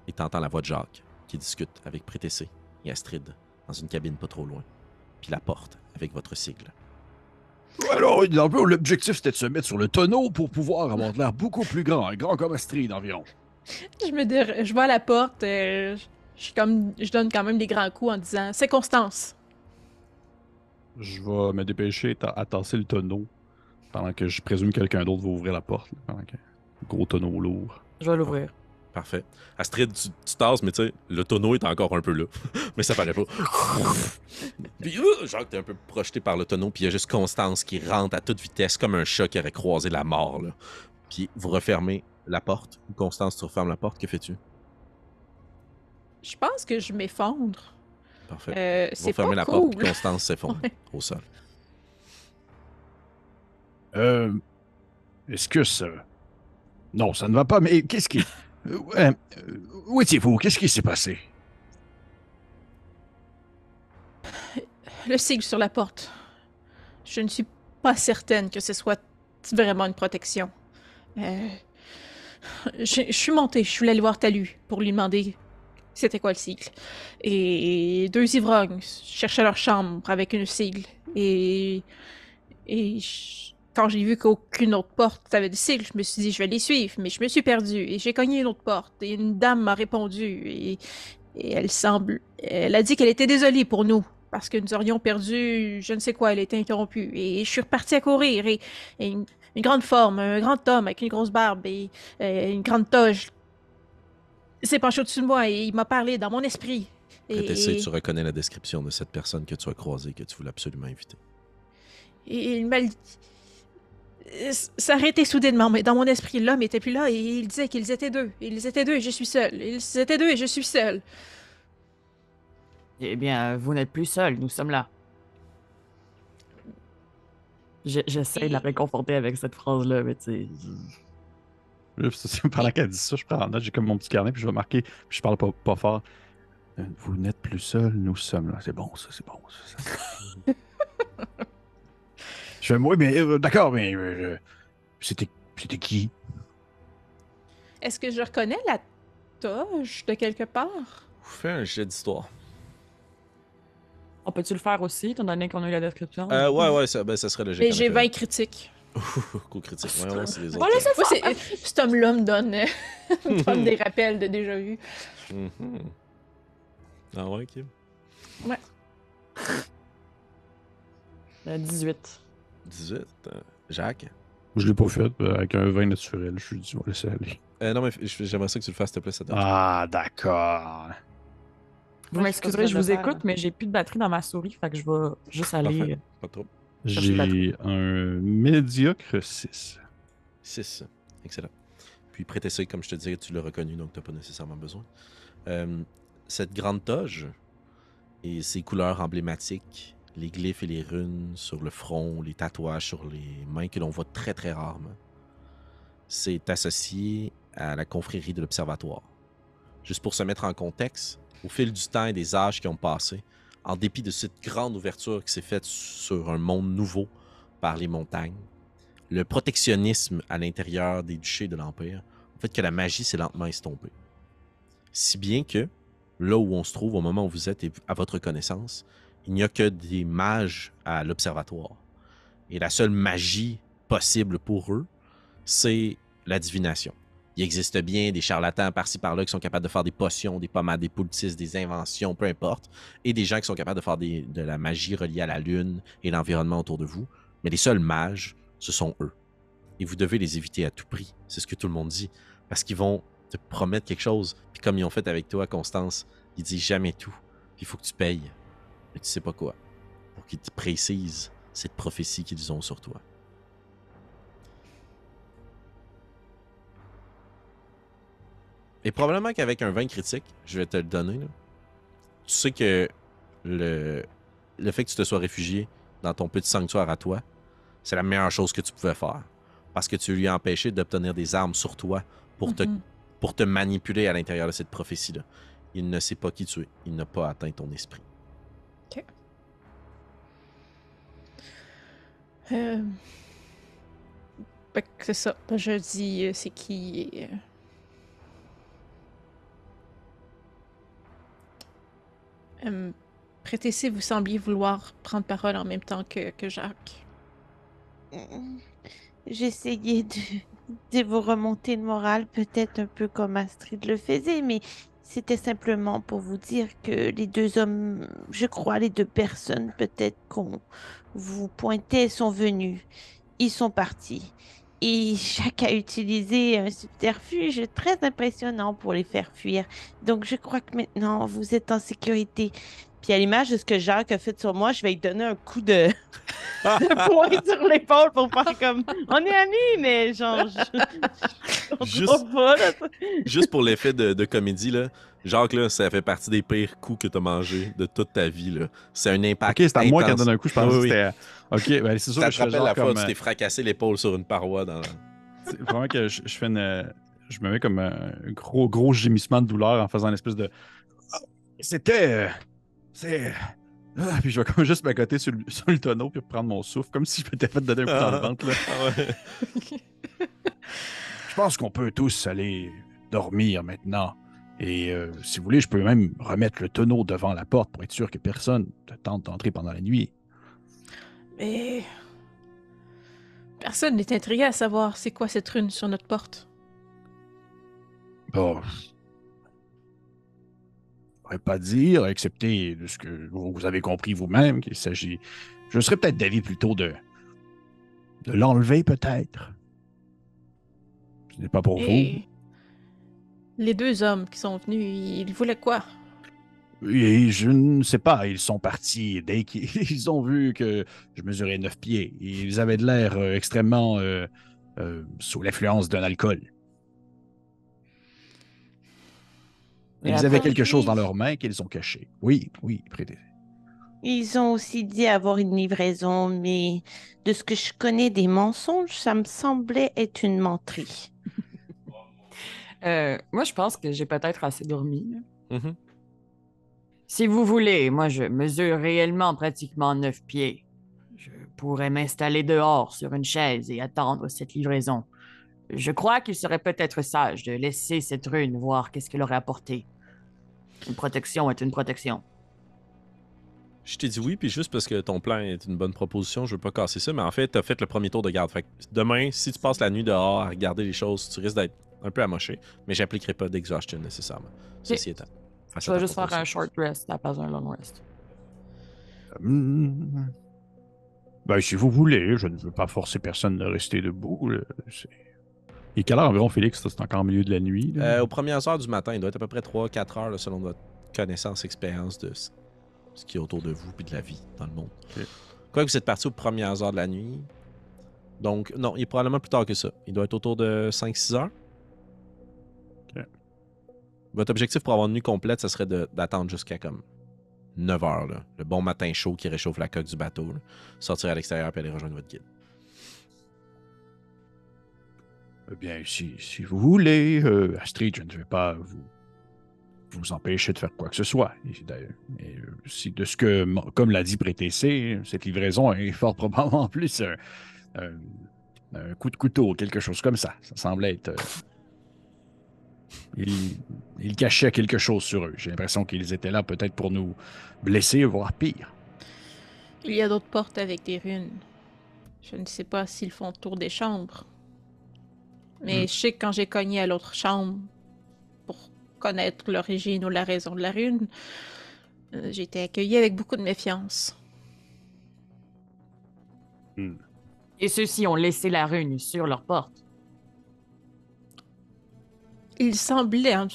Speaker 1: Et tu entends la voix de Jacques qui discute avec Prétessé et Astrid dans une cabine pas trop loin. Puis la porte avec votre sigle.
Speaker 4: Alors, un peu, l'objectif, c'était de se mettre sur le tonneau pour pouvoir avoir de l'air beaucoup plus grand, grand comme Astrid environ.
Speaker 2: Je vais à la porte, je donne quand même des grands coups en disant « C'est Constance!
Speaker 4: Je vais me dépêcher à tasser le tonneau Pendant que je présume que quelqu'un d'autre va ouvrir la porte. Là, pendant que... Gros tonneau lourd.
Speaker 5: Je vais l'ouvrir.
Speaker 1: Parfait. Astrid, tu tasses, mais tu sais, le tonneau est encore un peu là. Mais ça paraît pas. Puis, Jacques, t'es un peu projeté par le tonneau, puis il y a juste Constance qui rentre à toute vitesse, comme un chat qui aurait croisé la mort, là. Puis vous refermez la porte. Constance, tu refermes la porte, que fais-tu?
Speaker 2: Je pense que je m'effondre.
Speaker 1: Parfait. Vous
Speaker 2: C'est pas
Speaker 1: refermez la porte,
Speaker 2: cool.
Speaker 1: puis Constance s'effondre
Speaker 2: Ouais.
Speaker 1: au sol.
Speaker 4: Est-ce que ça... Non, ça ne va pas, mais qu'est-ce qui... où étiez-vous? Qu'est-ce qui s'est passé?
Speaker 2: Le sigle sur la porte. Je ne suis pas certaine que ce soit vraiment une protection. Je suis montée, je suis allée voir Talu pour lui demander c'était quoi le sigle. Et 2 ivrognes cherchaient leur chambre avec une sigle. Quand j'ai vu qu'aucune autre porte avait de sigle, je me suis dit je vais les suivre, mais je me suis perdue et j'ai cogné une autre porte et une dame m'a répondu et elle a dit qu'elle était désolée pour nous parce que nous aurions perdu je ne sais quoi, elle était interrompue et je suis repartie à courir et une grande forme, un grand homme avec une grosse barbe et une grande toge s'est penché au-dessus de moi et il m'a parlé dans mon esprit.
Speaker 1: Prétessé, tu reconnais la description de cette personne que tu as croisée, que tu voulais absolument éviter.
Speaker 2: Et il m'a ça a arrêté soudainement, mais dans mon esprit, l'homme n'était plus là et il disait qu'ils étaient 2. Ils étaient 2 et je suis seule. Ils étaient 2 et je suis seule.
Speaker 5: Eh bien, vous n'êtes plus seul, nous sommes là. J'essaie de la réconforter avec cette phrase-là, mais tu sais.
Speaker 4: Pendant qu'elle dit ça, je prends en note, j'ai comme mon petit carnet, puis je vais marquer, puis je parle pas fort. Vous n'êtes plus seul, nous sommes là. C'est bon, ça, c'est bon, ça. Je fais, oui, mais d'accord, mais c'était qui?
Speaker 2: Est-ce que je reconnais la toge de quelque part?
Speaker 1: Vous faites un jet d'histoire.
Speaker 5: On peut-tu le faire aussi, étant donné qu'on a eu la description?
Speaker 1: Ouais, ça serait logique.
Speaker 2: Mais j'ai 20 critiques.
Speaker 1: Coup critique. Ouais, c'est les autres.
Speaker 5: Voilà, c'est
Speaker 2: Moi,
Speaker 5: ça!
Speaker 2: cet homme-là me donne des rappels de déjà vu.
Speaker 1: Mhm. Ah ouais, ok.
Speaker 2: Ouais.
Speaker 5: 18.
Speaker 1: 18. Jacques?
Speaker 4: Je l'ai pas fait, avec un vin naturel, je suis dit, je vais laisser aller.
Speaker 1: Non, mais j'aimerais ça que tu le fasses, s'il te plaît, ça te
Speaker 4: Ah, d'accord.
Speaker 5: Vous
Speaker 3: Moi,
Speaker 5: m'excuserez, je
Speaker 3: je
Speaker 5: vous
Speaker 3: sais pas
Speaker 5: écoute, mais j'ai plus de batterie dans ma souris, fait que je vais juste aller.
Speaker 1: Parfait. Pas trop.
Speaker 4: J'ai un médiocre 6.
Speaker 1: 6. Excellent. Puis Prétessé, comme je te disais, tu l'as reconnu, donc tu n'as pas nécessairement besoin. Cette grande toge et ses couleurs emblématiques, les glyphes et les runes sur le front, les tatouages sur les mains que l'on voit très très rarement, c'est associé à la confrérie de l'Observatoire. Juste pour se mettre en contexte, au fil du temps et des âges qui ont passé, en dépit de cette grande ouverture qui s'est faite sur un monde nouveau par les montagnes, le protectionnisme à l'intérieur des duchés de l'Empire, en fait que la magie s'est lentement estompée. Si bien que, là où on se trouve, au moment où vous êtes et à votre connaissance, il n'y a que des mages à l'Observatoire. Et la seule magie possible pour eux, c'est la divination. Il existe bien des charlatans par-ci par-là qui sont capables de faire des potions, des pommades, des poultices, des inventions, peu importe, et des gens qui sont capables de faire de la magie reliée à la lune et l'environnement autour de vous. Mais les seuls mages, ce sont eux. Et vous devez les éviter à tout prix. C'est ce que tout le monde dit. Parce qu'ils vont te promettre quelque chose. Puis comme ils ont fait avec toi, Constance, ils disent jamais tout. Puis il faut que tu payes. Mais tu sais pas quoi. Pour qu'ils te précisent cette prophétie qu'ils ont sur toi. Et probablement qu'avec un 20 critique, je vais te le donner, là, tu sais que le fait que tu te sois réfugié dans ton petit sanctuaire à toi, c'est la meilleure chose que tu pouvais faire. Parce que tu lui as empêché d'obtenir des armes sur toi pour te manipuler à l'intérieur de cette prophétie-là. Il ne sait pas qui tu es. Il n'a pas atteint ton esprit.
Speaker 2: Ok. Fait que c'est ça. Je dis c'est qui. Prétessé, vous sembliez vouloir prendre parole en même temps que Jacques.
Speaker 3: J'essayais de vous remonter le moral, peut-être un peu comme Astrid le faisait, mais c'était simplement pour vous dire que les 2 hommes, je crois, les 2 personnes peut-être qu'on vous pointait sont venus. ils sont partis. Et chaque a utilisé un subterfuge très impressionnant pour les faire fuir. Donc, je crois que maintenant, vous êtes en sécurité. Puis à l'image de ce que Jacques a fait sur moi, je vais lui donner un coup de poing sur l'épaule pour faire comme on est amis, mais genre, on se
Speaker 1: Juste,
Speaker 3: voit pas, là.
Speaker 1: juste pour l'effet de comédie, là, Jacques, là, ça fait partie des pires coups que tu as mangés de toute ta vie. Là. C'est un impact
Speaker 4: Ok, c'est à moi qui a
Speaker 1: intense.
Speaker 4: donné un coup, je pensais
Speaker 1: Oui,
Speaker 4: que
Speaker 1: oui.
Speaker 4: c'était. Ok, ben c'est sûr
Speaker 1: Ça
Speaker 4: que
Speaker 1: te
Speaker 4: je fais
Speaker 1: rappelle
Speaker 4: genre
Speaker 1: la fois où
Speaker 4: comme.
Speaker 1: tu t'es fracassé l'épaule sur une paroi dans...
Speaker 4: C'est vraiment que je fais une. Je me mets comme un gros gémissement de douleur en faisant une espèce de. C'était. C'est. Puis je vais comme juste m'accoter sur le tonneau puis prendre mon souffle, comme si je m'étais fait donner un coup dans le ventre. Là.
Speaker 1: Ah ouais.
Speaker 4: Je pense qu'on peut tous aller dormir maintenant. Et si vous voulez, je peux même remettre le tonneau devant la porte pour être sûr que personne ne tente d'entrer pendant la nuit.
Speaker 2: Mais personne n'est intrigué à savoir c'est quoi cette rune sur notre porte.
Speaker 4: Bon. Je pourrais pas dire, excepté de ce que vous avez compris vous-même, qu'il s'agit. Je serais peut-être d'avis plutôt de l'enlever, peut-être. Ce n'est pas pour vous.
Speaker 2: Et les deux hommes qui sont venus, ils voulaient quoi?
Speaker 4: Et je ne sais pas, ils sont partis dès qu'ils ont vu que je mesurais 9 pieds. Ils avaient de l'air extrêmement sous l'influence d'un alcool.
Speaker 5: Et
Speaker 4: Ils avaient
Speaker 5: après,
Speaker 4: quelque chose dans leurs mains qu'ils ont caché. Oui, prêtez.
Speaker 3: Ils ont aussi dit avoir une livraison, mais de ce que je connais des mensonges, ça me semblait être une menterie.
Speaker 5: moi, je pense que j'ai peut-être assez dormi, là.
Speaker 1: Mhm.
Speaker 5: Si vous voulez, moi, je mesure réellement pratiquement 9 pieds. Je pourrais m'installer dehors sur une chaise et attendre cette livraison. Je crois qu'il serait peut-être sage de laisser cette rune voir qu'est-ce qu'elle aurait apporté. Une protection est une protection.
Speaker 1: Je t'ai dit oui, puis juste parce que ton plan est une bonne proposition, je veux pas casser ça, mais en fait, t'as fait le premier tour de garde. Fait que demain, si tu passes la nuit dehors à regarder les choses, tu risques d'être un peu amoché, mais j'appliquerai pas d'exhaustion nécessairement. Ceci étant.
Speaker 5: Je vais juste faire un short rest à la place d'un long rest.
Speaker 4: Ben, si vous voulez, je ne veux pas forcer personne de rester debout. Là. Et quelle heure environ, Félix? C'est encore au milieu de la nuit. Là?
Speaker 1: Aux premières heures du matin, il doit être à peu près 3-4 heures là, selon votre connaissance, expérience de ce qui est autour de vous et de la vie dans le monde.
Speaker 4: Ok.
Speaker 1: Quoi que vous êtes parti aux premières heures de la nuit. Donc, non, il est probablement plus tard que ça. Il doit être autour de 5-6 heures.
Speaker 4: Ok.
Speaker 1: Votre objectif pour avoir une nuit complète, ça serait d'attendre jusqu'à comme 9 heures. Là. Le bon matin chaud qui réchauffe la coque du bateau. Là. Sortir à l'extérieur et aller rejoindre votre guide.
Speaker 4: Eh bien, si vous voulez, Astrid, je ne vais pas vous empêcher de faire quoi que ce soit. Et, si de ce que, comme l'a dit Prétessé, cette livraison est fort probablement plus un coup de couteau, quelque chose comme ça. Ça semblait être... Ils cachaient quelque chose sur eux. J'ai l'impression qu'ils étaient là peut-être pour nous blesser, voire pire.
Speaker 2: Il y a d'autres portes avec des runes. Je ne sais pas s'ils font le tour des chambres. Mais je sais que quand j'ai cogné à l'autre chambre pour connaître l'origine ou la raison de la rune, j'ai été accueillie avec beaucoup de méfiance.
Speaker 5: Et ceux-ci ont laissé la rune sur leur porte.
Speaker 2: Il semblait... hein,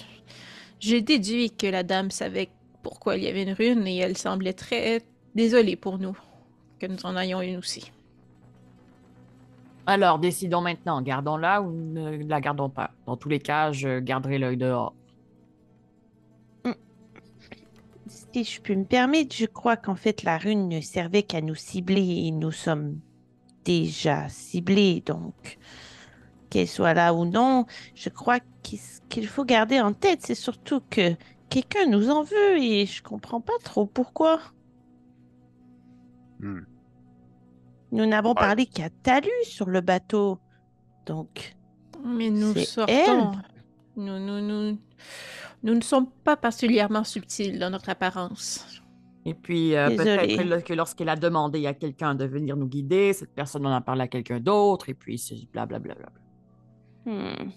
Speaker 2: j'ai déduit que la dame savait pourquoi il y avait une rune et elle semblait très désolée pour nous que nous en ayons une aussi.
Speaker 5: Alors, décidons maintenant, gardons-la ou ne la gardons pas. Dans tous les cas, je garderai l'œil dehors.
Speaker 3: Si je peux me permettre, je crois qu'en fait, la rune ne servait qu'à nous cibler et nous sommes déjà ciblés. Donc, qu'elle soit là ou non, je crois qu'il faut garder en tête, c'est surtout que quelqu'un nous en veut et je comprends pas trop pourquoi.
Speaker 4: Hmm.
Speaker 3: Nous n'avons
Speaker 4: Ouais.
Speaker 3: parlé qu'à Talus sur le bateau. Donc,
Speaker 2: Mais nous
Speaker 3: c'est
Speaker 2: sortons. Nous ne sommes pas particulièrement subtils dans notre apparence.
Speaker 5: Et puis,
Speaker 3: Désolée.
Speaker 5: peut-être que lorsqu'elle a demandé à quelqu'un de venir nous guider, cette personne en a parlé à quelqu'un d'autre, et puis c'est blablabla.
Speaker 3: Hmm.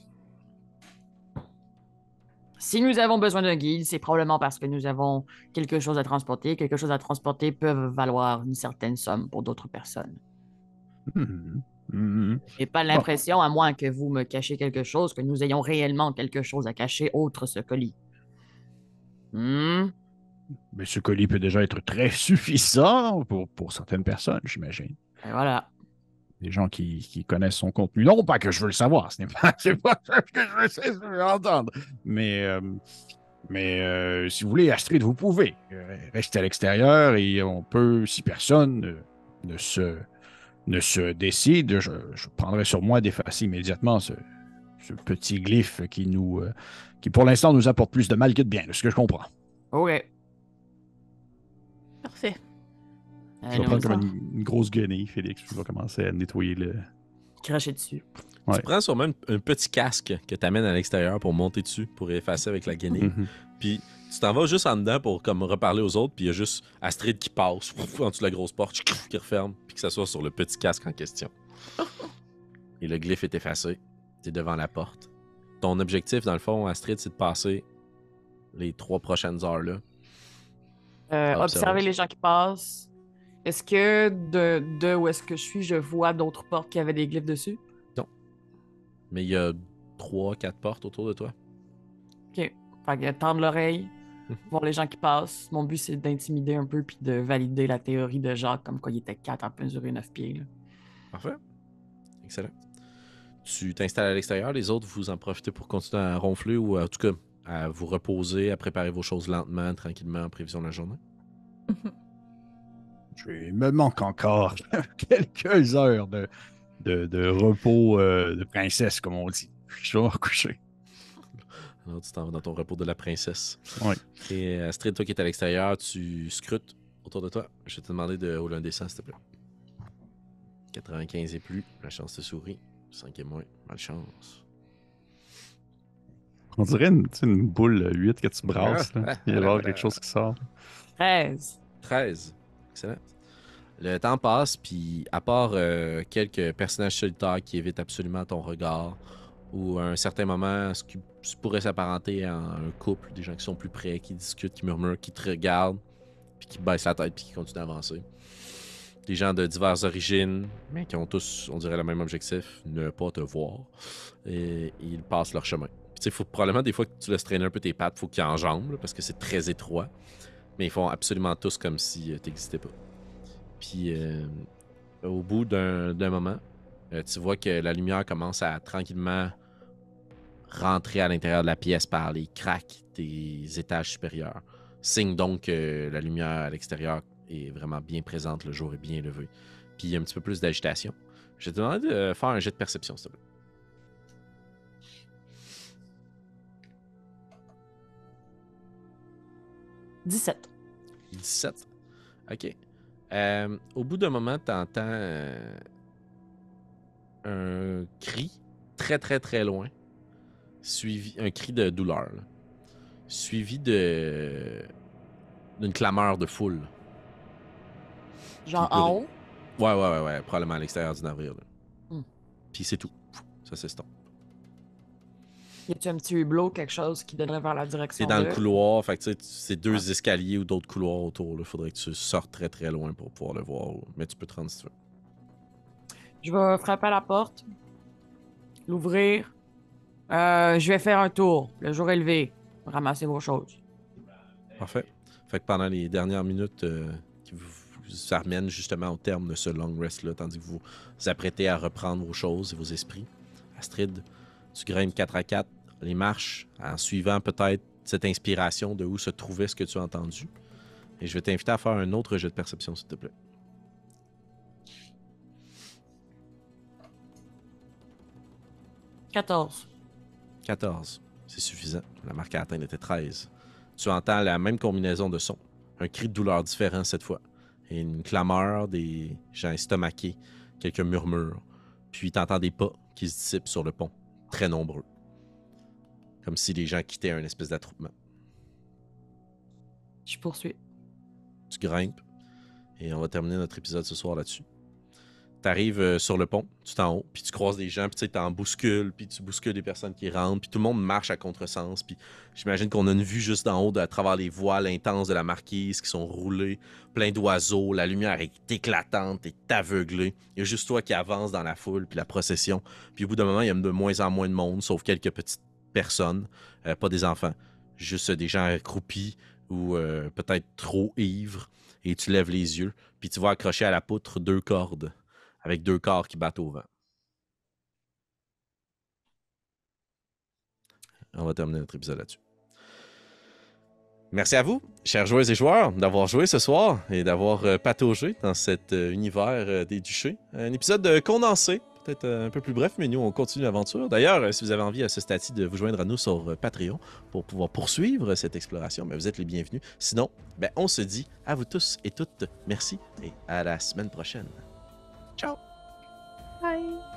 Speaker 5: Si nous avons besoin d'un guide, c'est probablement parce que nous avons quelque chose à transporter. Quelque chose à transporter peut valoir une certaine somme pour d'autres personnes.
Speaker 4: Mhm.
Speaker 5: J'ai pas l'impression, à moins que vous me cachiez quelque chose, que nous ayons réellement quelque chose à cacher autre ce colis. Hmm?
Speaker 4: Mais ce colis peut déjà être très suffisant pour certaines personnes, j'imagine.
Speaker 5: Et voilà.
Speaker 4: Des gens qui connaissent son contenu. Non, pas que je veux le savoir, ce n'est pas, c'est pas ça que je veux entendre. Mais si vous voulez, Astrid, vous pouvez rester à l'extérieur et on peut, si personne ne se, ne se décide, je prendrai sur moi d'effacer immédiatement ce petit glyphe qui pour l'instant nous apporte plus de mal que de bien, de ce que je comprends.
Speaker 5: OK.
Speaker 2: Parfait.
Speaker 4: Je vais
Speaker 5: Allons
Speaker 4: prendre comme
Speaker 5: voir.
Speaker 4: une grosse guenille, Félix. Je vais commencer à nettoyer le.
Speaker 5: Cracher dessus.
Speaker 4: Ouais.
Speaker 1: Tu prends sûrement un petit casque que tu amènes à l'extérieur pour monter dessus, pour effacer avec la guenille.
Speaker 4: Mhm.
Speaker 1: Puis tu t'en vas juste en dedans pour comme reparler aux autres, puis il y a juste Astrid qui passe en dessous de la grosse porte, qui referme, puis que ça soit sur le petit casque en question. Et le glyphe est effacé. T'es devant la porte. Ton objectif, dans le fond, Astrid, c'est de passer les 3 prochaines heures là.
Speaker 5: Observer les gens qui passent. Est-ce que de où est-ce que je suis, je vois d'autres portes qui avaient des glyphes dessus?
Speaker 1: Mais il y a 3-4 portes autour de toi.
Speaker 5: OK. Fait que tendre l'oreille, voir les gens qui passent. Mon but, c'est d'intimider un peu puis de valider la théorie de Jacques comme quoi il était 4 en mesurer 9 pieds. Là.
Speaker 1: Parfait. Excellent. Tu t'installes à l'extérieur, les autres, vous en profitez pour continuer à ronfler ou en tout cas à vous reposer, à préparer vos choses lentement, tranquillement en prévision de la journée.
Speaker 4: Il me manque encore quelques heures de repos de princesse, comme on dit. Je vais me recoucher.
Speaker 1: Alors, tu t'en vas dans ton repos de la princesse.
Speaker 4: Oui.
Speaker 1: Et Astrid, toi qui es à l'extérieur, tu scrutes autour de toi. Je vais te demander de rouler un dessin, s'il te plaît. 95 et plus, la chance te sourit. 5 et moins, malchance.
Speaker 4: On dirait une boule 8 que tu brasses. Là. Il y a genre quelque chose qui sort.
Speaker 5: 13.
Speaker 1: 13. Excellent. Le temps passe, puis à part quelques personnages solitaires qui évitent absolument ton regard, ou à un certain moment, ce qui pourrait s'apparenter à un couple, des gens qui sont plus près, qui discutent, qui murmurent, qui te regardent, puis qui baissent la tête, puis qui continuent à avancer. Des gens de diverses origines, mais qui ont tous, on dirait, le même objectif, ne pas te voir. Et ils passent leur chemin. Puis, tu sais, faut probablement des fois que tu laisses traîner un peu tes pattes, faut qu'ils enjambent, là, parce que c'est très étroit. Mais ils font absolument tous comme si tu n'existais pas. Puis, au bout d'un moment, tu vois que la lumière commence à tranquillement rentrer à l'intérieur de la pièce par les cracks des étages supérieurs. Signe donc que la lumière à l'extérieur est vraiment bien présente, le jour est bien levé. Puis il y a un petit peu plus d'agitation. Je vais te demander de faire un jet de perception, s'il te plaît.
Speaker 5: 17.
Speaker 1: 17. OK. Au bout d'un moment, tu entends un cri très, très, très loin. Suivi, un cri de douleur. Là. Suivi d'une clameur de foule.
Speaker 5: Genre
Speaker 1: Puis
Speaker 5: en haut?
Speaker 1: Ouais. Probablement à l'extérieur du navire. Là.
Speaker 5: Hmm.
Speaker 1: Puis c'est tout. Ça s'estompe.
Speaker 5: Y a-tu un petit hublot, quelque chose qui donnerait vers la direction
Speaker 1: C'est dans
Speaker 5: de...
Speaker 1: le couloir. Fait que tu sais, c'est 2 escaliers ou d'autres couloirs autour. Il faudrait que tu sortes très, très loin pour pouvoir le voir. Mais tu peux te rendre si tu veux.
Speaker 5: Je vais frapper à la porte, l'ouvrir. Je vais faire un tour. Le jour est levé. Ramasser vos choses.
Speaker 1: Parfait. Fait que pendant les dernières minutes qui vous amènent justement au terme de ce long rest-là, tandis que vous vous apprêtez à reprendre vos choses et vos esprits, Astrid, tu grimpes 4 à 4 les marches en suivant peut-être cette inspiration de où se trouvait ce que tu as entendu. Et je vais t'inviter à faire un autre jeu de perception, s'il te plaît.
Speaker 5: 14.
Speaker 1: 14. C'est suffisant. La marque à atteindre était 13. Tu entends la même combinaison de sons. Un cri de douleur différent cette fois. Et une clameur des gens estomaqués. Quelques murmures. Puis tu entends des pas qui se dissipent sur le pont. Très nombreux. Comme si les gens quittaient un espèce d'attroupement.
Speaker 5: Je poursuis.
Speaker 1: Tu grimpes. Et on va terminer notre épisode ce soir là-dessus. T'arrives sur le pont, tu t'en haut, puis tu croises des gens, puis tu sais, t'en bouscules, puis tu bouscules des personnes qui rentrent, puis tout le monde marche à contresens, puis j'imagine qu'on a une vue juste d'en haut à travers les voiles intenses de la marquise qui sont roulées, plein d'oiseaux, la lumière est éclatante, t'es aveuglé. Il y a juste toi qui avance dans la foule, puis la procession. Puis au bout d'un moment, il y a de moins en moins de monde, sauf quelques petites personnes, pas des enfants, juste des gens accroupis ou peut-être trop ivres, et tu lèves les yeux, puis tu vois accrocher à la poutre 2 cordes avec 2 corps qui battent au vent. On va terminer notre épisode là-dessus. Merci à vous, chers joueuses et joueurs, d'avoir joué ce soir et d'avoir pataugé dans cet univers des Duchés. Un épisode condensé, peut-être un peu plus bref, mais nous, on continue l'aventure. D'ailleurs, si vous avez envie à ce stade-ci de vous joindre à nous sur Patreon pour pouvoir poursuivre cette exploration, vous êtes les bienvenus. Sinon, on se dit à vous tous et toutes merci et à la semaine prochaine. Ciao!
Speaker 2: Bye!